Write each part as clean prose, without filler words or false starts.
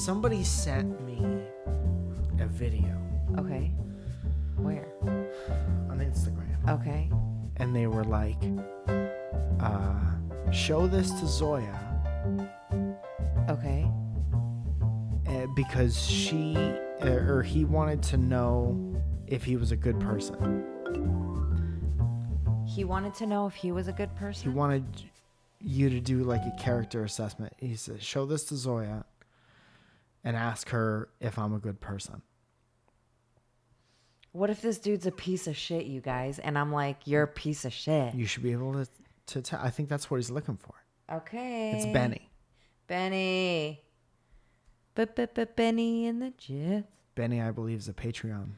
Somebody sent me a video. Okay. Where? On Instagram. Okay. And they were like, show this to Zoya. Okay. Because she or he wanted to know if he was a good person. He wanted to know if he was a good person? He wanted you to do like a character assessment. He said, show this to Zoya and ask her if I'm a good person. What if this dude's a piece of shit, you guys? And I'm like, you're a piece of shit. You should be able to tell. I think that's what he's looking for. Okay. It's Benny. Benny. Benny and the Jets. Benny, I believe, is a Patreon.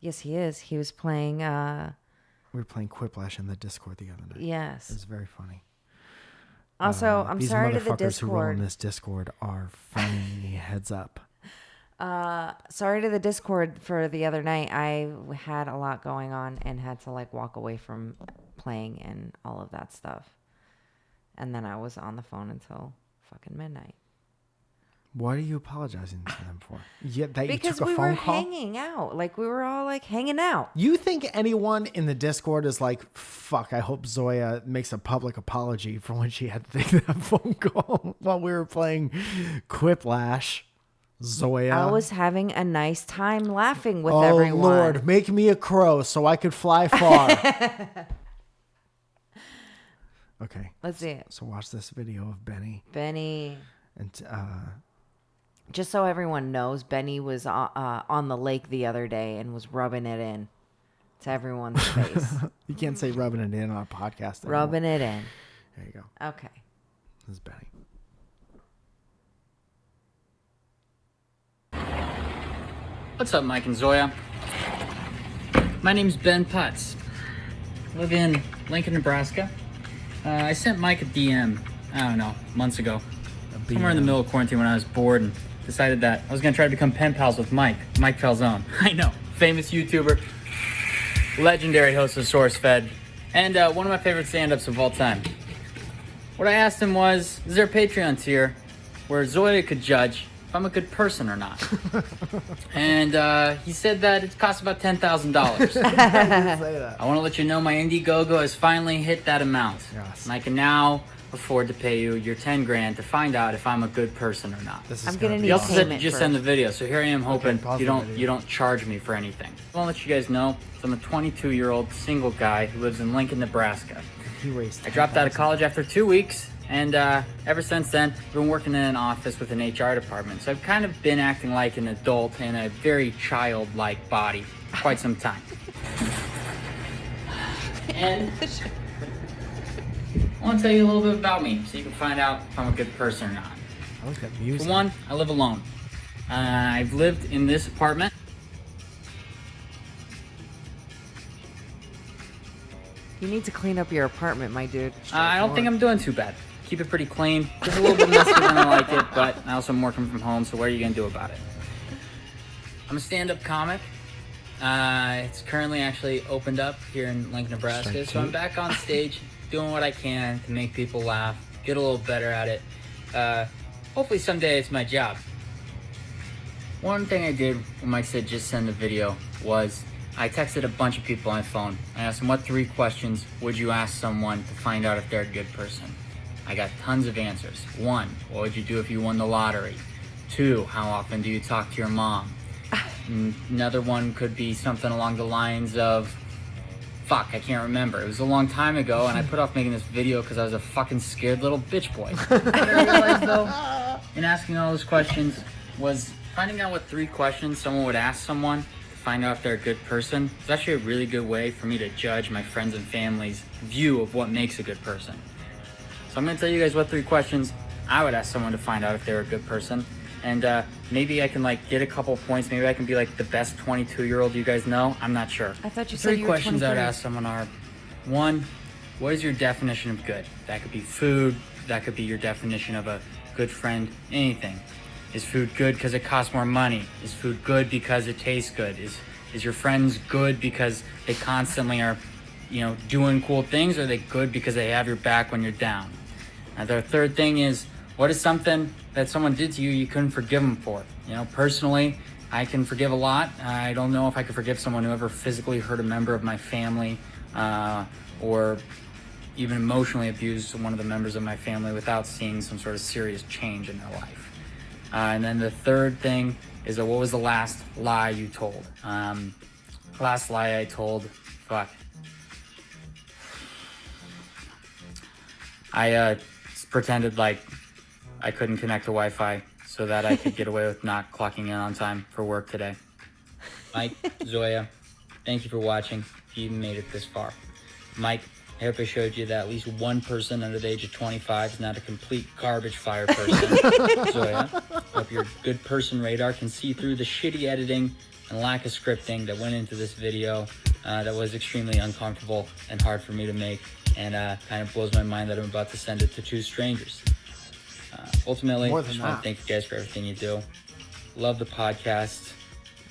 Yes, he is. He was playing... We were playing Quiplash in the Discord the other night. Yes. It was very funny. Also, I'm sorry to the These motherfuckers who roll in Discord. this Discord are funny. Heads up. Sorry to the Discord for the other night. I had a lot going on and had to like walk away from playing and all of that stuff. And then I was on the phone until fucking midnight. What are you apologizing to them for? Yeah, that Because you took a we phone were call? hanging out. Like we were all like hanging out. You think anyone in the Discord is like, fuck, I hope Zoya makes a public apology for when she had to take that phone call while we were playing Quiplash? Zoya. I was having a nice time laughing with oh, everyone. Lord, make me a crow so I could fly far. Okay. Let's see it. So watch this video of Benny. Benny. And Just so everyone knows, Benny was on the lake the other day and was rubbing it in to everyone's face. you can't say rubbing it in on a podcast anymore. Rubbing it in. There you go. Okay. This is Benny. What's up, Mike and Zoya? My name's Ben Putz. I live in Lincoln, Nebraska. I sent Mike a DM, I don't know, months ago. Somewhere in the middle of quarantine when I was bored and decided that I was going to try to become pen pals with Mike Falzone. I know, famous YouTuber, legendary host of SourceFed, and one of my favorite stand-ups of all time. What I asked him was, is there a Patreon tier where Zoya could judge if I'm a good person or not? And he said that it costs about $10,000. I want to let you know my Indiegogo has finally hit that amount. Yes. And I can now afford to pay you your 10 grand to find out if I'm a good person or not. This is I'm gonna be need You also said to payment just send the first. video, so here I am hoping pause you the don't video. you don't charge me for anything. I want to let you guys know I'm a 22-year-old single guy who lives in Lincoln, Nebraska. He raised I dropped out of 10,000. college after 2 weeks, and ever since then, I've been working in an office with an HR department. So I've kind of been acting like an adult in a very childlike body for quite some time. And I want to tell you a little bit about me so you can find out if I'm a good person or not. I like that music. For one, I live alone. I've lived in this apartment. You need to clean up your apartment, my dude. I don't think I'm doing too bad. Keep it pretty clean. Just a little bit messier than I like it, but I also am working from home, so what are you going to do about it? I'm a stand-up comic. It's currently actually opened up here in Lincoln, Nebraska, Strike so I'm two. back on stage doing what I can to make people laugh, get a little better at it. Hopefully someday it's my job. One thing I did when Mike said just send the video was I texted a bunch of people on my phone. I asked them, what 3 questions would you ask someone to find out if they're a good person? I got tons of answers. 1, what would you do if you won the lottery? 2, how often do you talk to your mom? Another one could be something along the lines of, fuck, I can't remember. It was a long time ago, and I put off making this video because I was a fucking scared little bitch boy. What I realized, though, in asking all those questions was finding out what 3 questions someone would ask someone to find out if they're a good person. It's actually a really good way for me to judge my friends and family's view of what makes a good person. So I'm going to tell you guys what 3 questions I would ask someone to find out if they're a good person. And maybe I can like get a couple points. Maybe I can be like the best 22-year-old you guys know. I'm not sure. I thought you The said 3 you were questions I would 23. ask someone are, 1, what is your definition of good? That could be food. That could be your definition of a good friend. Anything. Is food good because it costs more money? Is food good because it tastes good? Is your friends good because they constantly are, doing cool things? Or are they good because they have your back when you're down? The third thing is, What is something that someone did to you you couldn't forgive them for? You know, personally, I can forgive a lot. I don't know if I could forgive someone who ever physically hurt a member of my family or even emotionally abused one of the members of my family without seeing some sort of serious change in their life. And then the third thing is what was the last lie you told? Last lie I told, fuck. I pretended like I couldn't connect to Wi-Fi so that I could get away with not clocking in on time for work today. Mike, Zoya, thank you for watching. If you even made it this far. Mike, I hope I showed you that at least one person under the age of 25 is not a complete garbage fire person. Zoya, I hope your good person radar can see through the shitty editing and lack of scripting that went into this video that was extremely uncomfortable and hard for me to make, and kind of blows my mind that I'm about to send it to two strangers. Ultimately, I just want to thank you guys for everything you do. Love the podcast.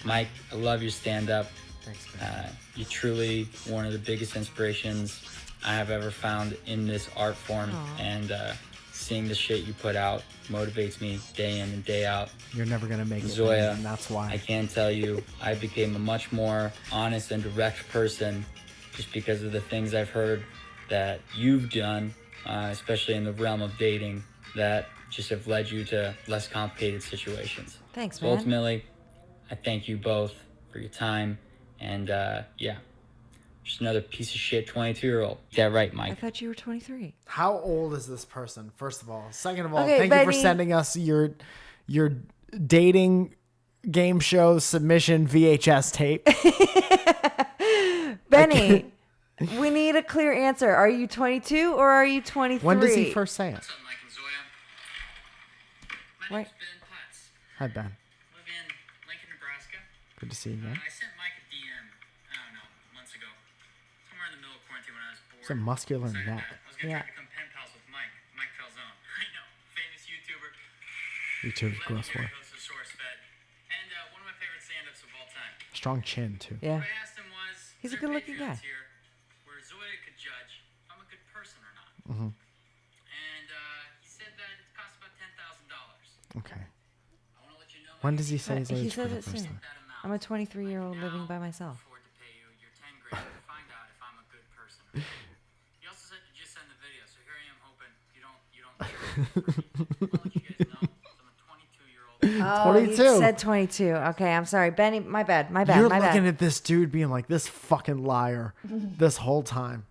Mike, I love your stand-up. Thanks, man. You're truly one of the biggest inspirations I have ever found in this art form. Aww. And seeing the shit you put out motivates me day in and day out. You're never going to make it, Zoya, and that's why. I can tell you, I became a much more honest and direct person just because of the things I've heard that you've done, especially in the realm of dating, that just have led you to less complicated situations. Thanks, So man. ultimately, I thank you both for your time, and yeah, just another piece of shit 22-year-old. Yeah, right, I Mike. thought you were 23. How old is this person? First of all, second of all, Okay, thank you for Benny. sending us your dating game show submission VHS tape. Benny, we need a clear answer. Are you 22 or are you 23? When does he first say it? What's up, Mike and Zoya? My Wait. name's Ben Putz. Hi, Ben. Live in Lincoln, Nebraska. Good to see you again. I sent Mike a DM, I don't know, months ago. Somewhere in the middle of quarantine when I was bored. It's a muscular Decided neck. that I was going to Yeah. try to become pen pals with Mike Falzone. I know, famous YouTuber. YouTube gross Legendary work. host of SourceFed. And one of my favorite stand-ups of all time. Strong chin too. Yeah. What I asked him was, He's a is there good-looking guy. Patreons here where Zoya could judge if I'm a good person or not. Mm-hmm. And he said that it costs about $10,000. Okay. I want to let you know. When does he say his He age for said the it first soon. time? that amount. I'm a 23-year-old living by myself. Afford to pay you your 10 grand to find out if I'm a good person. He also said to just send the video, so here I am hoping you don't. I'll let you guys know I'm a 22-year-old. Oh, 22. he said 22. Okay, I'm sorry. Benny, my bad. You're my looking bad. at this dude being like, this fucking liar this whole time.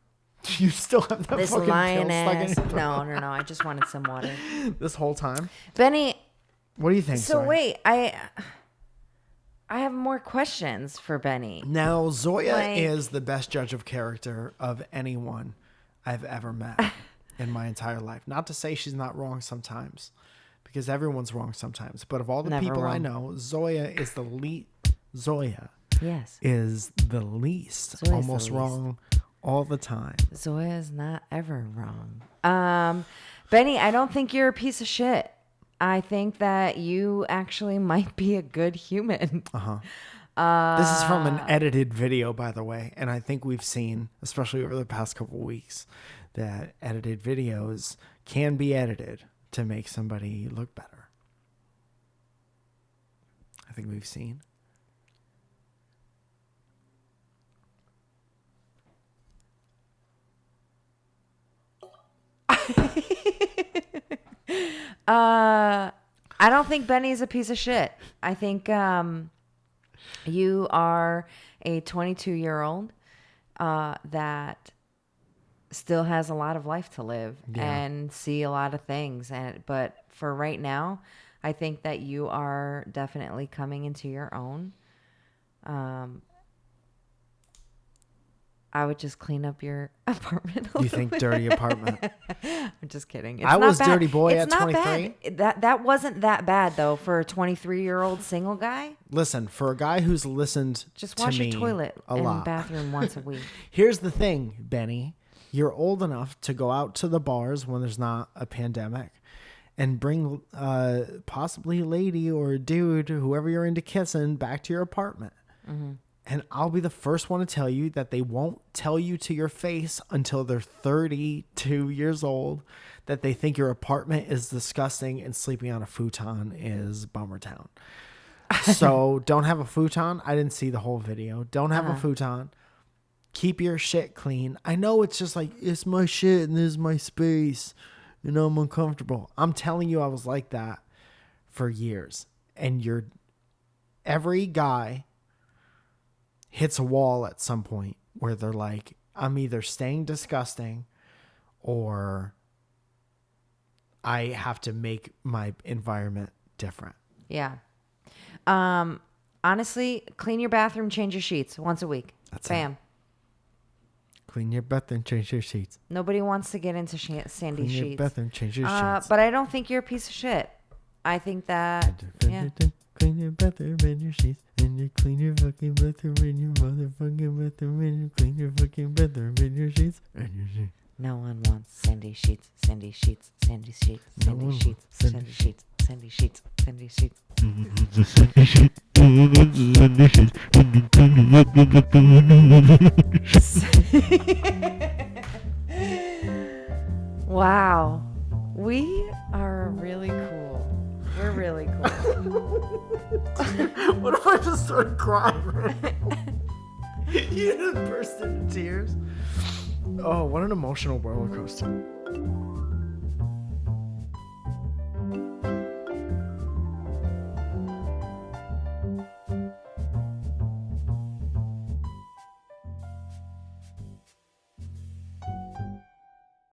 You still have that This fucking lying pill stuck in ass. your No. I just wanted some water. this whole time. Benny, What do you think? so Zoe? wait, I have more questions for Benny. Now, Zoya Like- is the best judge of character of anyone I've ever met in my entire life. Not to say she's not wrong sometimes, because everyone's wrong sometimes. But of all the Never people I wrong. know, Zoya is the least. Zoya Yes. is the least. Zoya's the Almost least. wrong all the time. Zoya is not ever wrong. Benny, I don't think you're a piece of shit. I think that you actually might be a good human. This is from an edited video, by the way. And I think we've seen, especially over the past couple of weeks, that edited videos can be edited to make somebody look better. I think we've seen. I don't think Benny's a piece of shit. I think you are a 22-year-old that still has a lot of life to live and see a lot of things. But for right now, I think that you are definitely coming into your own. I would just clean up your apartment. You think dirty apartment? I'm just kidding. It's I not was bad. dirty boy It's at not 23. bad. That wasn't that bad though for a 23-year-old single guy. Listen, for a guy who's listened Just to wash me your toilet a and lot. bathroom once a week. Here's the thing, Benny. You're old enough to go out to the bars when there's not a pandemic and bring possibly a lady or a dude, whoever you're into kissing, back to your apartment. And I'll be the first one to tell you that they won't tell you to your face until they're 32 years old that they think your apartment is disgusting and sleeping on a futon is Bummer Town. So don't have a futon. I didn't see the whole video. Don't have a futon. Keep your shit clean. I know it's just like, it's my shit and this is my space and I'm uncomfortable. I'm telling you, I was like that for years. And every guy hits a wall at some point where they're like, I'm either staying disgusting or I have to make my environment different. Yeah. Honestly, clean your bathroom, change your sheets once a week. That's Bam. it. Clean your bathroom, change your sheets. Nobody wants to get into sandy Clean sheets. your bathroom, change your sheets. But I don't think you're a piece of shit. I think that, yeah. Clean your bathroom and your sheets, and you clean your fucking bathroom and your motherfucking bathroom, and you clean your fucking bathroom and your sheets and your sheets. No one wants sandy sheets, sandy sheets, sandy sheets, sandy sheets, sandy sheets, sandy sheets, sandy sheets. Wow. We are really cool. We're really cool. What if I just started crying? You just burst into tears. Oh, what an emotional roller coaster.